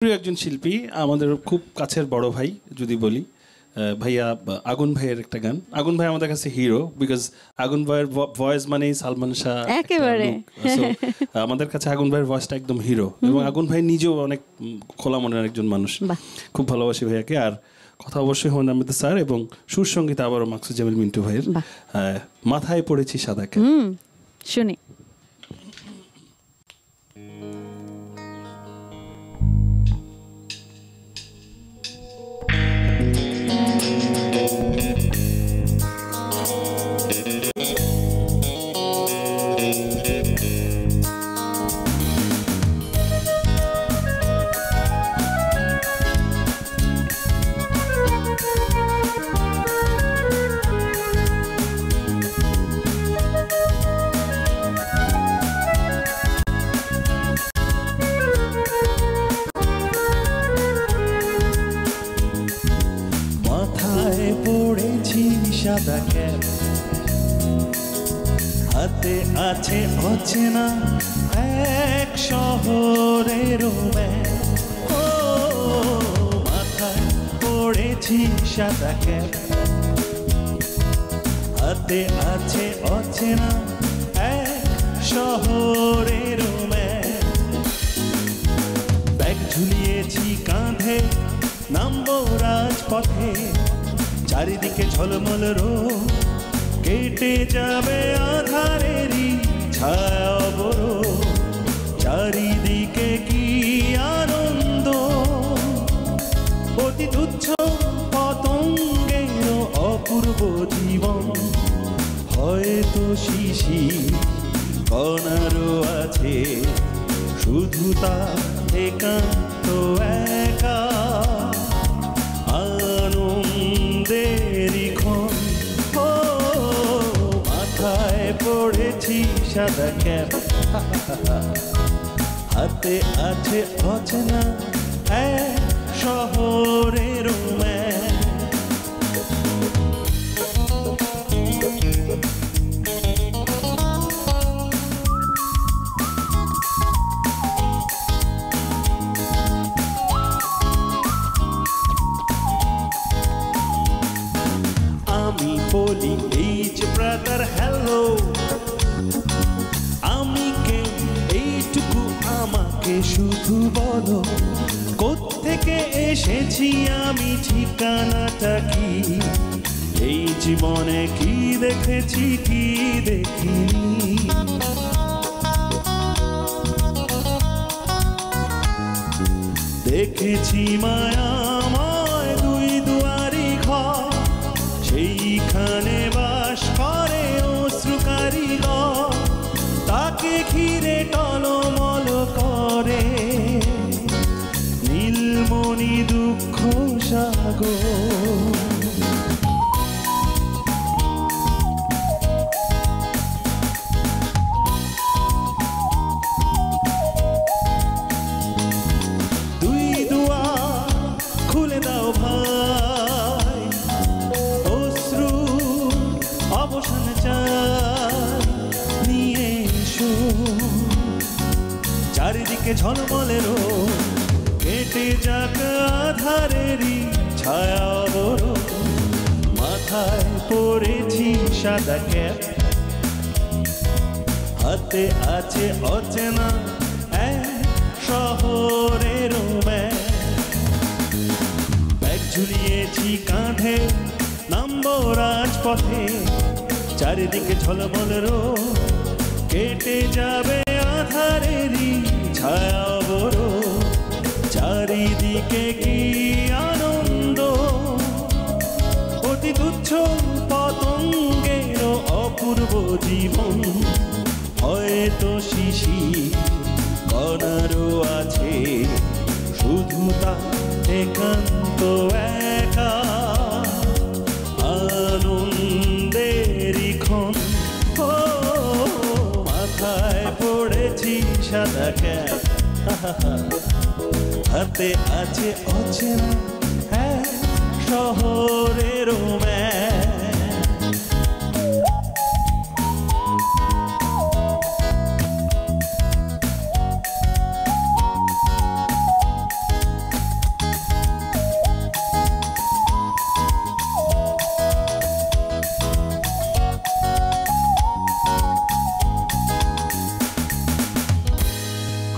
প্রিয় একজন শিল্পী, আমাদের খুব কাছের বড় ভাই যদি বলি, ভাইয়া আগুন ভাইয়ের একটা গান। আগুন ভাই আমাদের কাছে হিরো, বিকজ আগুন ভাইয়ের ভয়েস মানেই সালমান শাহ একেবারে। আমাদের কাছে আগুন ভাইয়ের ভয়েসটা একদম হিরো, এবং আগুন ভাই নিজেও অনেক খোলা মনের একজন মানুষ। খুব ভালোবাসি ভাইয়াকে। আর কথা অবশ্যই হুমায়ূন আহমেদ স্যার, এবং সুর সঙ্গীত আবারও মাকসুদ জামিল মিন্টু ভাইয়ের মাথায় পড়েছি সাদা ক্যাপ। শুনি। সাদা ক্যাপ, হাতে আছে অচেনা এক শহরের ম্যাপ। ও মাথায় পড়েছি সাদা ক্যাপ, হাতে আছে অচেনা এক শহরের ম্যাপ। ব্যাগ ঝুলিয়েছি কাঁধে, নামবো রাজপথে, চারিদিকে ঝলমল রোদ, কেটে যাবে আধারেরই ছায়া অবরোধ। চারিদিকে কি আনন্দ, অতি তুচ্ছ পতঙ্গের অপূর্ব জীবন। হয়তো শিশির কণারও আছে, শুধু তার একান্ত একা আনন্দেরই ক্ষণ। ও মাথায় পড়েছি সাদা ক্যাপ, হাতে আছে অচেনা এক শহরের ম্যাপ। আমি বলি এইচ ব্রাদার হ্যালো, আমি কে এইটুকু আমাকে শুধু বলো। কোত্থেকে এসেছি আমি, ঠিকানাটা কি, এই জীবনে কি দেখেছি কি দেখিনি। দেখেছি মায়াময় দুই দুয়ারি ঘর, সেইখানে বাস করে অশ্রুকারী গণ। তাকে ঘিরে টলমল করে নীলমণি দুঃখ সাগর। দুই দুয়ার খুলে দাও ভাই, অশ্রু অবসান চাই নিয়ে এসো। চারিদিকে ঝলমলের রোদ, কেটে যাক আধারেরই ছায়া অবরোধ। মাথায় পড়েছি সাদা ক্যাপ, হাতে আছে অচেনা এক শহরের ম্যাপ। ব্যাগ ঝুলিয়েছি কাঁধে, নামবো রাজপথে, চারিদিকে ঝলমল রোদ, কেটে যাবে আধারেরই ছায়া অবরোধ। চারিদিকে কি আনন্দ, অতি তুচ্ছ পতঙ্গের অপূর্ব জীবন। হয়তো শিশির কণারও আছে, শুধু তার একান্ত একা আনন্দেরই ক্ষণ। ও মাথায় পড়েছি সাদা ক্যাপ, হাতে আছে অচেনা এক শহরের ম্যাপ।